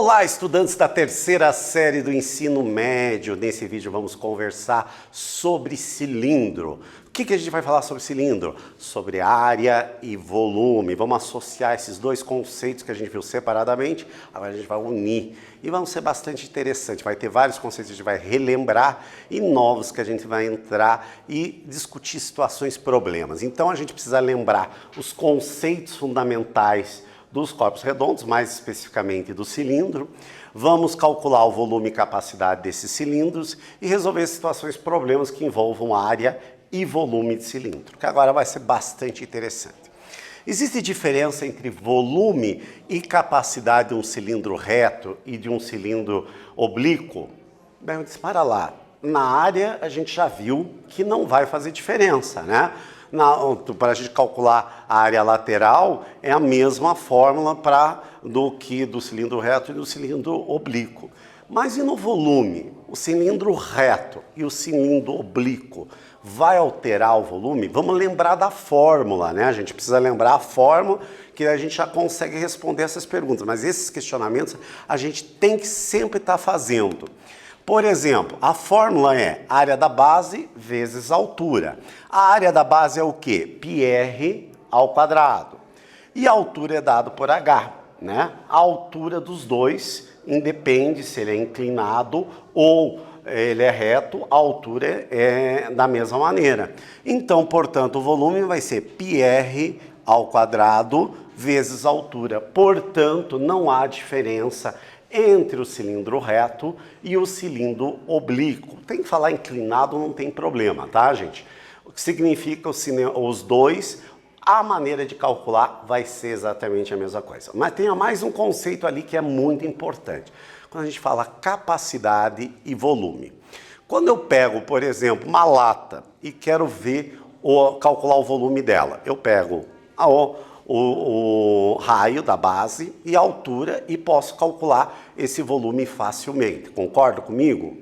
Olá, estudantes da terceira série do ensino médio. Nesse vídeo vamos conversar sobre cilindro. O que a gente vai falar sobre cilindro? Sobre área e volume. Vamos associar esses dois conceitos que a gente viu separadamente, agora a gente vai unir. E vão ser bastante interessantes. Vai ter vários conceitos que a gente vai relembrar e novos que a gente vai entrar e discutir situações, problemas. Então a gente precisa lembrar os conceitos fundamentais dos corpos redondos, mais especificamente do cilindro. Vamos calcular o volume e capacidade desses cilindros e resolver situações, problemas que envolvam área e volume de cilindro, que agora vai ser bastante interessante. Existe diferença entre volume e capacidade de um cilindro reto e de um cilindro oblíquo? Bem, para lá. Na área a gente já viu que não vai fazer diferença, né? Para a gente calcular a área lateral, é a mesma fórmula do cilindro reto e do cilindro oblíquo. Mas e no volume? O cilindro reto e o cilindro oblíquo vai alterar o volume? Vamos lembrar da fórmula, né? A gente precisa lembrar a fórmula que a gente já consegue responder essas perguntas. Mas esses questionamentos a gente tem que sempre estar fazendo. Por exemplo, a fórmula é área da base vezes altura. A área da base é o quê? πr ao quadrado. E a altura é dado por h, né? A altura dos dois independe se ele é inclinado ou ele é reto, a altura é da mesma maneira. Então, portanto, o volume vai ser πr ao quadrado vezes a altura. Portanto, não há diferença entre o cilindro reto e o cilindro oblíquo. Tem que falar inclinado, não tem problema, tá, gente? O que significa os dois, a maneira de calcular vai ser exatamente a mesma coisa. Mas tem mais um conceito ali que é muito importante. Quando a gente fala capacidade e volume. Quando eu pego, por exemplo, uma lata e quero calcular o volume dela, eu pego o raio da base e a altura e posso calcular esse volume facilmente. Concorda comigo?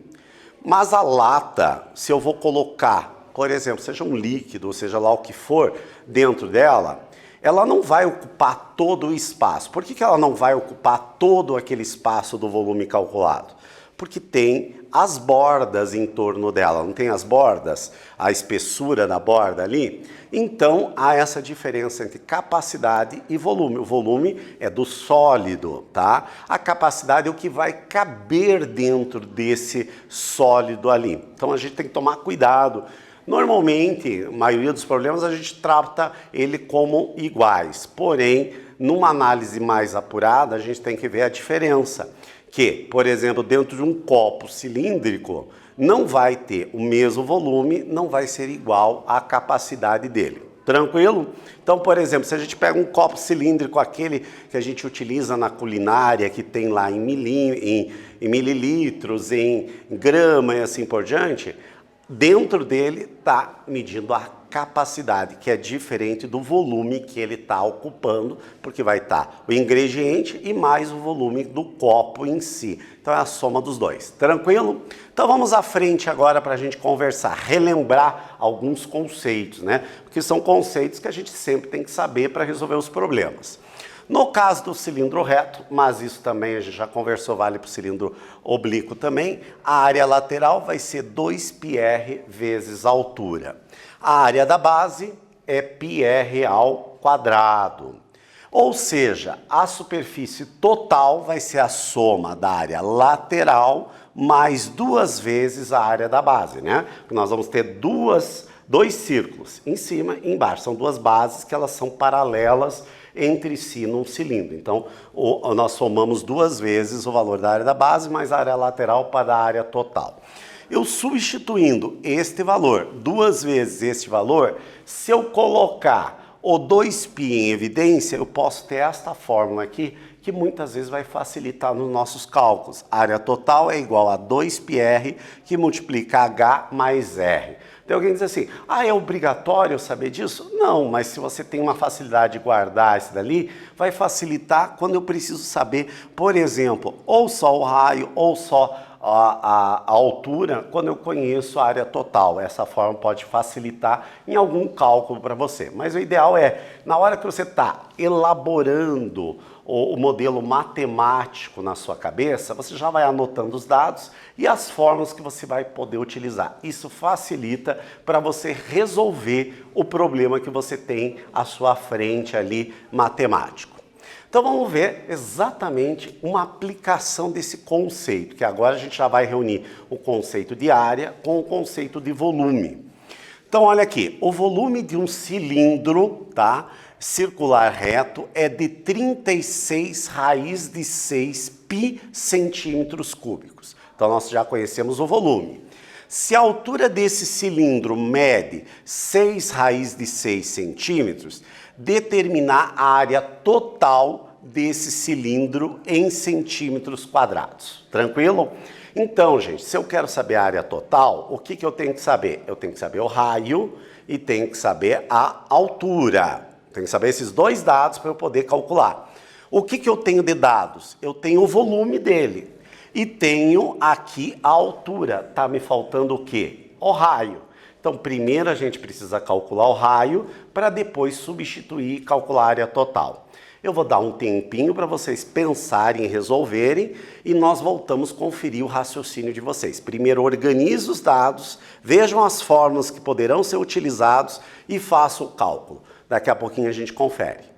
Mas a lata, se eu vou colocar, por exemplo, seja um líquido, seja lá o que for, dentro dela, ela não vai ocupar todo o espaço. Por que ela não vai ocupar todo aquele espaço do volume calculado? Porque tem as bordas em torno dela, não tem as bordas? A espessura da borda ali? Então, há essa diferença entre capacidade e volume. O volume é do sólido, tá? A capacidade é o que vai caber dentro desse sólido ali. Então, a gente tem que tomar cuidado. Normalmente, a maioria dos problemas, a gente trata ele como iguais. Porém, numa análise mais apurada, a gente tem que ver a diferença. Que, por exemplo, dentro de um copo cilíndrico, não vai ter o mesmo volume, não vai ser igual à capacidade dele. Tranquilo? Então, por exemplo, se a gente pega um copo cilíndrico, aquele que a gente utiliza na culinária, que tem lá em mililitros, em grama e assim por diante, dentro dele está medindo a capacidade, que é diferente do volume que ele está ocupando, porque vai estar o ingrediente e mais o volume do copo em si. Então é a soma dos dois. Tranquilo? Então vamos à frente agora para a gente conversar, relembrar alguns conceitos, né? Porque são conceitos que a gente sempre tem que saber para resolver os problemas. No caso do cilindro reto, mas isso também a gente já conversou, vale para o cilindro oblíquo também, a área lateral vai ser 2πr vezes a altura. A área da base é πr ao quadrado. Ou seja, a superfície total vai ser a soma da área lateral mais 2 vezes a área da base, né? Nós vamos ter dois círculos, em cima e embaixo. São duas bases que elas são paralelas entre si num cilindro. Então, nós somamos 2 vezes o valor da área da base mais a área lateral para a área total. Eu substituindo este valor 2 vezes este valor, se eu colocar o 2π em evidência, eu posso ter esta fórmula aqui, que muitas vezes vai facilitar nos nossos cálculos. A área total é igual a 2πr, que multiplica h mais r. Tem alguém que diz assim, é obrigatório saber disso? Não, mas se você tem uma facilidade de guardar isso dali, vai facilitar quando eu preciso saber, por exemplo, ou só o raio, ou só a altura quando eu conheço a área total. Essa forma pode facilitar em algum cálculo para você. Mas o ideal é, na hora que você está elaborando o modelo matemático na sua cabeça, você já vai anotando os dados e as formas que você vai poder utilizar. Isso facilita para você resolver o problema que você tem à sua frente ali matemático. Então vamos ver exatamente uma aplicação desse conceito, que agora a gente já vai reunir o conceito de área com o conceito de volume. Então olha aqui, o volume de um cilindro, tá, circular reto é de 36 raiz de 6 pi centímetros cúbicos. Então nós já conhecemos o volume. Se a altura desse cilindro mede 6 raiz de 6 centímetros, determinar a área total desse cilindro em centímetros quadrados. Tranquilo? Então, gente, se eu quero saber a área total, o que eu tenho que saber? Eu tenho que saber o raio e tenho que saber a altura. Tenho que saber esses dois dados para eu poder calcular. O que eu tenho de dados? Eu tenho o volume dele e tenho aqui a altura. Tá me faltando o quê? O raio. Então, primeiro a gente precisa calcular o raio para depois substituir e calcular a área total. Eu vou dar um tempinho para vocês pensarem e resolverem e nós voltamos a conferir o raciocínio de vocês. Primeiro organize os dados, vejam as fórmulas que poderão ser utilizados e façam o cálculo. Daqui a pouquinho a gente confere.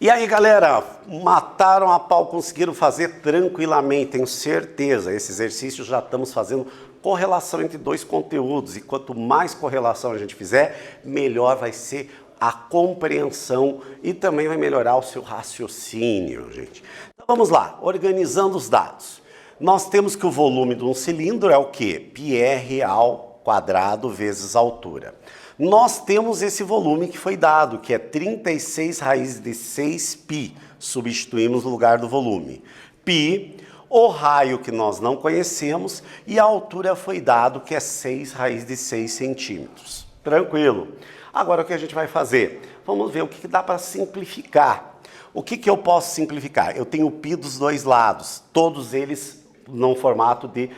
E aí, galera, mataram a pau, conseguiram fazer tranquilamente, tenho certeza. Esse exercício já estamos fazendo correlação entre dois conteúdos e quanto mais correlação a gente fizer, melhor vai ser a compreensão e também vai melhorar o seu raciocínio, gente. Então vamos lá, organizando os dados. Nós temos que o volume de um cilindro é o quê? πr ao quadrado vezes a altura. Nós temos esse volume que foi dado, que é 36 raiz de 6 π. Substituímos no lugar do volume. Π, o raio que nós não conhecemos, e a altura foi dado, que é 6 raiz de 6 centímetros. Tranquilo. Agora o que a gente vai fazer? Vamos ver o que dá para simplificar. O que eu posso simplificar? Eu tenho o π dos dois lados, todos eles no formato de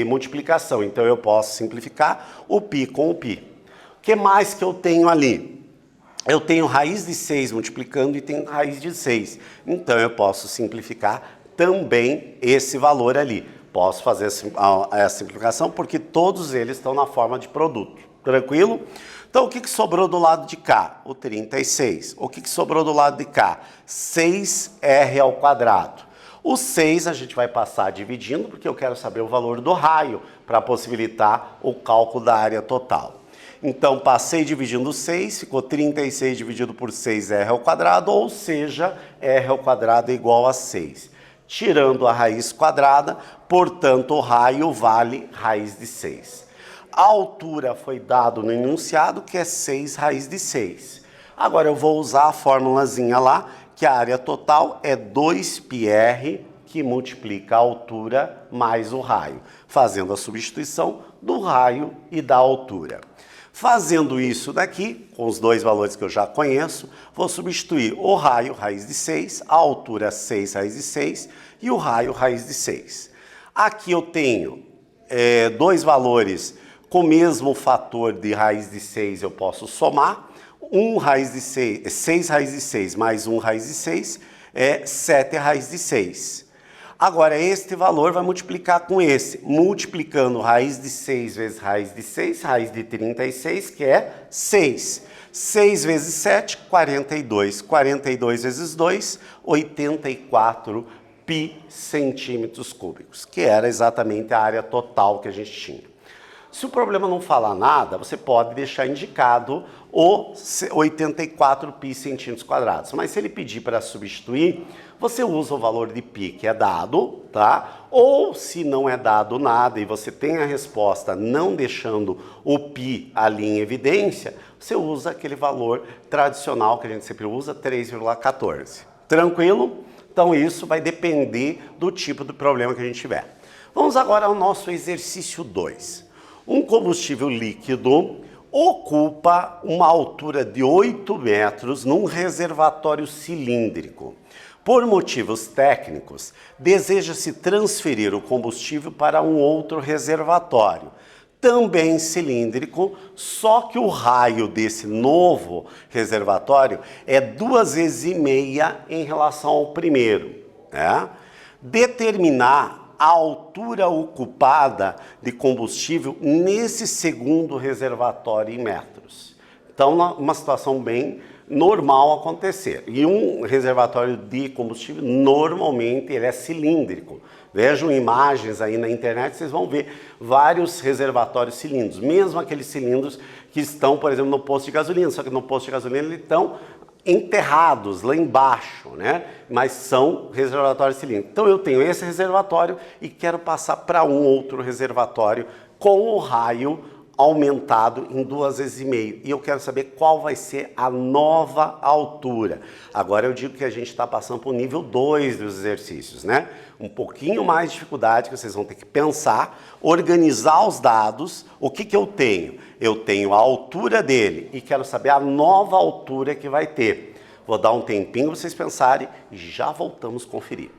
multiplicação. Então, eu posso simplificar o π com o π. O que mais que eu tenho ali? Eu tenho raiz de 6 multiplicando e tenho raiz de 6. Então, eu posso simplificar também esse valor ali. Posso fazer a simplificação porque todos eles estão na forma de produto. Tranquilo? Então, o que sobrou do lado de cá? O 36. O que sobrou do lado de cá? 6r ao quadrado. O 6 a gente vai passar dividindo, porque eu quero saber o valor do raio para possibilitar o cálculo da área total. Então, passei dividindo 6, ficou 36 dividido por 6r ao quadrado, ou seja, r ao quadrado é igual a 6. Tirando a raiz quadrada, portanto, o raio vale raiz de 6. A altura foi dado no enunciado, que é 6 raiz de 6. Agora, eu vou usar a formulazinha lá, que a área total é 2πr, que multiplica a altura mais o raio, fazendo a substituição do raio e da altura. Fazendo isso daqui, com os dois valores que eu já conheço, vou substituir o raio, raiz de 6, a altura 6 raiz de 6 e o raio, raiz de 6. Aqui eu tenho dois valores com o mesmo fator de raiz de 6, eu posso somar. 6 raiz de 6 mais 1 raiz de 6 é 7 raiz de 6. Agora, este valor vai multiplicar com esse, multiplicando raiz de 6 vezes raiz de 6, raiz de 36, que é 6. 6 vezes 7, 42. 42 vezes 2, 84 π centímetros cúbicos, que era exatamente a área total que a gente tinha. Se o problema não falar nada, você pode deixar indicado o 84 π centímetros quadrados. Mas se ele pedir para substituir, você usa o valor de π que é dado, tá? Ou se não é dado nada e você tem a resposta não deixando o π ali em evidência, você usa aquele valor tradicional que a gente sempre usa, 3,14. Tranquilo? Então isso vai depender do tipo de problema que a gente tiver. Vamos agora ao nosso exercício 2. Um combustível líquido ocupa uma altura de 8 metros num reservatório cilíndrico. Por motivos técnicos, deseja-se transferir o combustível para um outro reservatório, também cilíndrico, só que o raio desse novo reservatório é 2,5 vezes em relação ao primeiro, né? Determinar a altura ocupada de combustível nesse segundo reservatório em metros. Então, uma situação bem normal acontecer. E um reservatório de combustível, normalmente, ele é cilíndrico. Vejam imagens aí na internet, vocês vão ver vários reservatórios cilíndricos, mesmo aqueles cilindros que estão, por exemplo, no posto de gasolina, só que no posto de gasolina eles estão enterrados lá embaixo, né? Mas são reservatórios cilíndricos. Então eu tenho esse reservatório e quero passar para um outro reservatório com o raio aumentado em 2,5 vezes. E eu quero saber qual vai ser a nova altura. Agora eu digo que a gente está passando para o nível 2 dos exercícios, né? Um pouquinho mais de dificuldade, que vocês vão ter que pensar, organizar os dados. O que eu tenho? Eu tenho a altura dele e quero saber a nova altura que vai ter. Vou dar um tempinho para vocês pensarem e já voltamos conferir.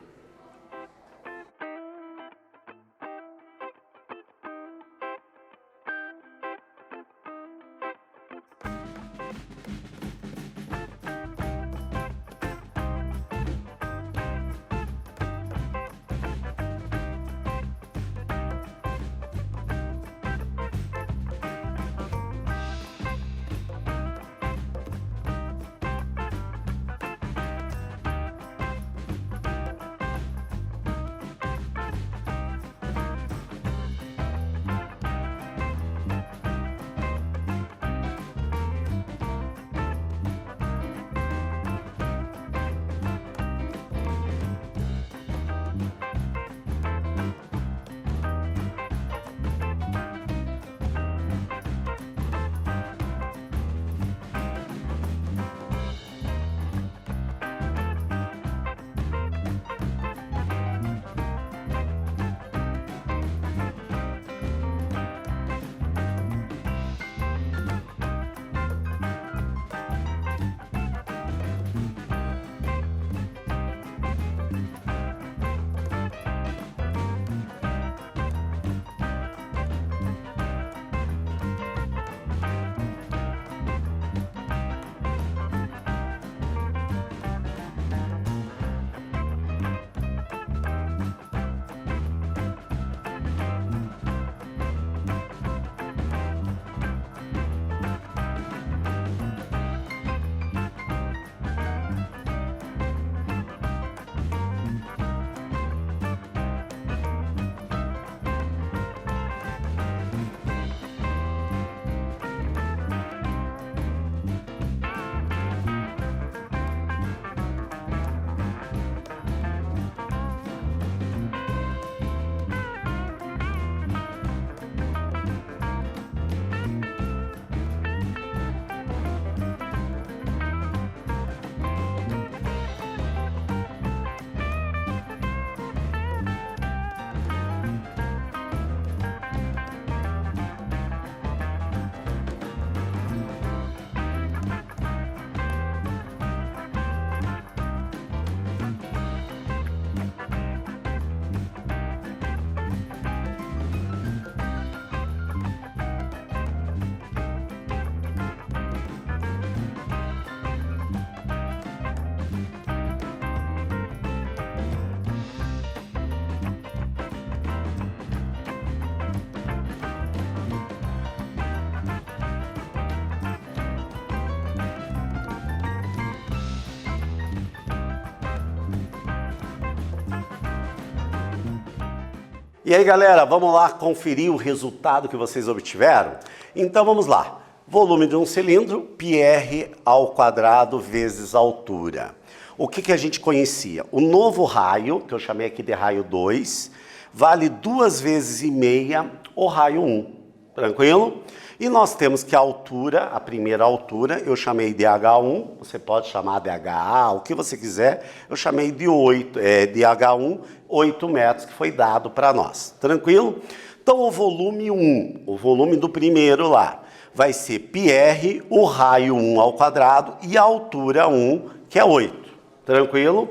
E aí, galera, vamos lá conferir o resultado que vocês obtiveram? Então, vamos lá. Volume de um cilindro, πr ao quadrado vezes altura. O que a gente conhecia? O novo raio, que eu chamei aqui de raio 2, vale 2 vezes e meia o raio 1. Tranquilo? E nós temos que a altura, a primeira altura, eu chamei de H1, você pode chamar de HA, o que você quiser, eu chamei de H1, 8 metros, que foi dado para nós. Tranquilo? Então, o volume 1, o volume do primeiro lá, vai ser πr, o raio 1 ao quadrado, e a altura 1, que é 8. Tranquilo?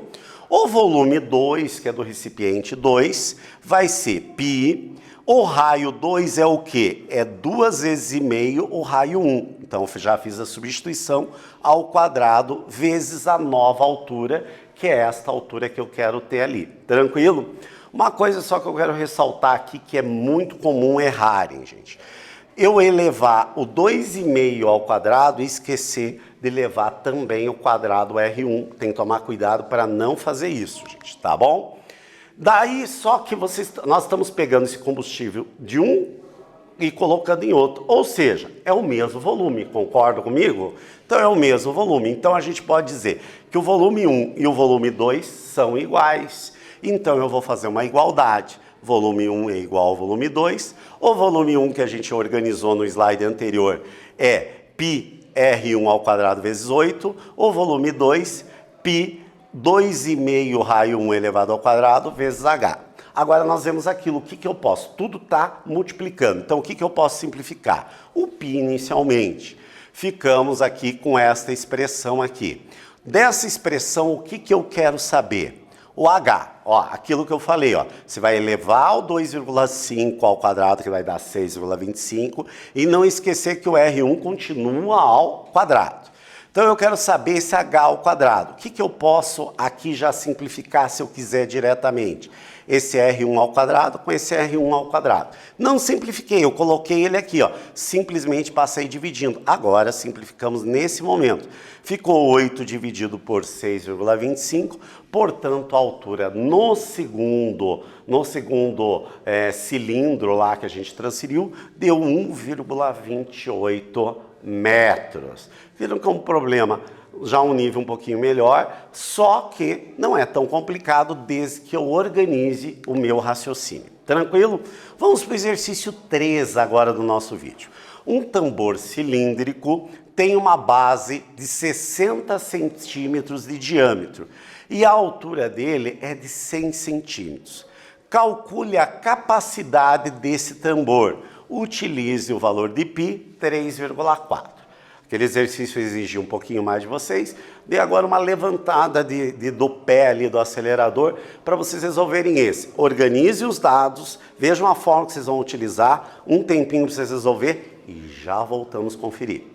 O volume 2, que é do recipiente 2, vai ser π. O raio 2 é o quê? É 2 vezes e meio o raio 1. Então, eu já fiz a substituição ao quadrado vezes a nova altura, que é esta altura que eu quero ter ali. Tranquilo? Uma coisa só que eu quero ressaltar aqui, que é muito comum errarem, gente. Eu elevar o 2,5 ao quadrado e esquecer de levar também o quadrado R1. Tem que tomar cuidado para não fazer isso, gente, tá bom? Daí, só que nós estamos pegando esse combustível de um e colocando em outro. Ou seja, é o mesmo volume, concorda comigo? Então, é o mesmo volume. Então, a gente pode dizer que o volume 1 e o volume 2 são iguais. Então, eu vou fazer uma igualdade. Volume 1 é igual ao volume 2. O volume 1 que a gente organizou no slide anterior é π R1 ao quadrado vezes 8. O volume 2, π 2,5 raio 1 elevado ao quadrado vezes h. Agora nós vemos aquilo, o que eu posso? Tudo está multiplicando. Então, o que eu posso simplificar? O π inicialmente. Ficamos aqui com esta expressão aqui. Dessa expressão, o que eu quero saber? O h, ó, aquilo que eu falei, ó, você vai elevar o 2,5 ao quadrado, que vai dar 6,25, e não esquecer que o R1 continua ao quadrado. Então, eu quero saber esse h ao quadrado. O que eu posso aqui já simplificar se eu quiser diretamente? Esse R1 ao quadrado com esse R1 ao quadrado. Não simplifiquei, eu coloquei ele aqui, ó. Simplesmente passei dividindo. Agora, simplificamos nesse momento. Ficou 8 dividido por 6,25, portanto, a altura no segundo cilindro lá que a gente transferiu, deu 1,28 metros. Viram que é um problema, já um nível um pouquinho melhor, só que não é tão complicado desde que eu organize o meu raciocínio. Tranquilo? Vamos para o exercício 3 agora do nosso vídeo. Um tambor cilíndrico tem uma base de 60 centímetros de diâmetro e a altura dele é de 100 centímetros. Calcule a capacidade desse tambor. Utilize o valor de π, 3,4. Aquele exercício exigiu um pouquinho mais de vocês. Dê agora uma levantada do pé ali do acelerador para vocês resolverem esse. Organize os dados, vejam a forma que vocês vão utilizar, um tempinho para vocês resolver e já voltamos a conferir.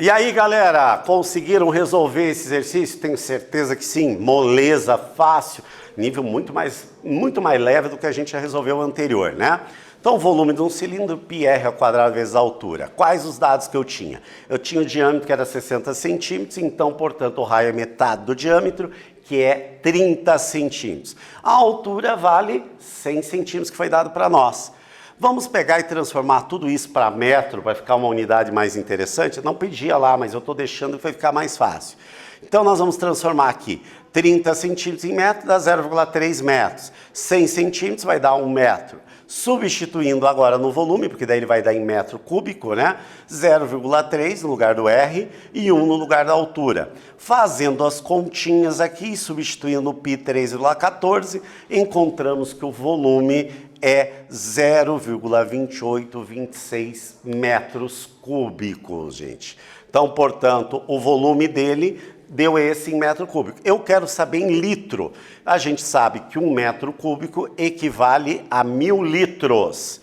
E aí, galera, conseguiram resolver esse exercício? Tenho certeza que sim, moleza, fácil, nível muito mais leve do que a gente já resolveu anterior, né? Então, o volume de um cilindro, πr² vezes a altura. Quais os dados que eu tinha? Eu tinha o diâmetro que era 60 centímetros, então, portanto, o raio é metade do diâmetro, que é 30 centímetros. A altura vale 100 centímetros, que foi dado para nós. Vamos pegar e transformar tudo isso para metro, para ficar uma unidade mais interessante? Eu não pedia lá, mas eu estou deixando que vai ficar mais fácil. Então, nós vamos transformar aqui 30 centímetros em metro, dá 0,3 metros. 100 centímetros vai dar 1 metro. Substituindo agora no volume, porque daí ele vai dar em metro cúbico, né? 0,3 no lugar do R e 1 no lugar da altura. Fazendo as continhas aqui, substituindo o π 3,14, encontramos que o volume é 0,2826 metros cúbicos, gente. Então, portanto, o volume dele deu esse em metro cúbico. Eu quero saber em litro. A gente sabe que 1 metro cúbico equivale a 1000 litros.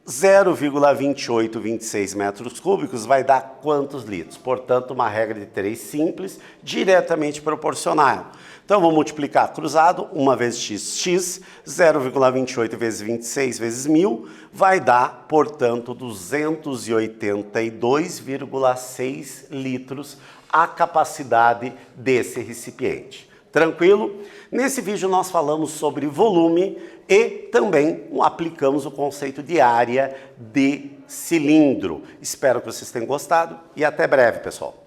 0,2826 metros cúbicos vai dar quantos litros? Portanto, uma regra de 3 simples, diretamente proporcional. Então, vou multiplicar cruzado, 1 vezes x, 0,28 vezes 26 vezes 1000, vai dar, portanto, 282,6 litros a capacidade desse recipiente. Tranquilo? Nesse vídeo nós falamos sobre volume e também aplicamos o conceito de área de cilindro. Espero que vocês tenham gostado e até breve, pessoal.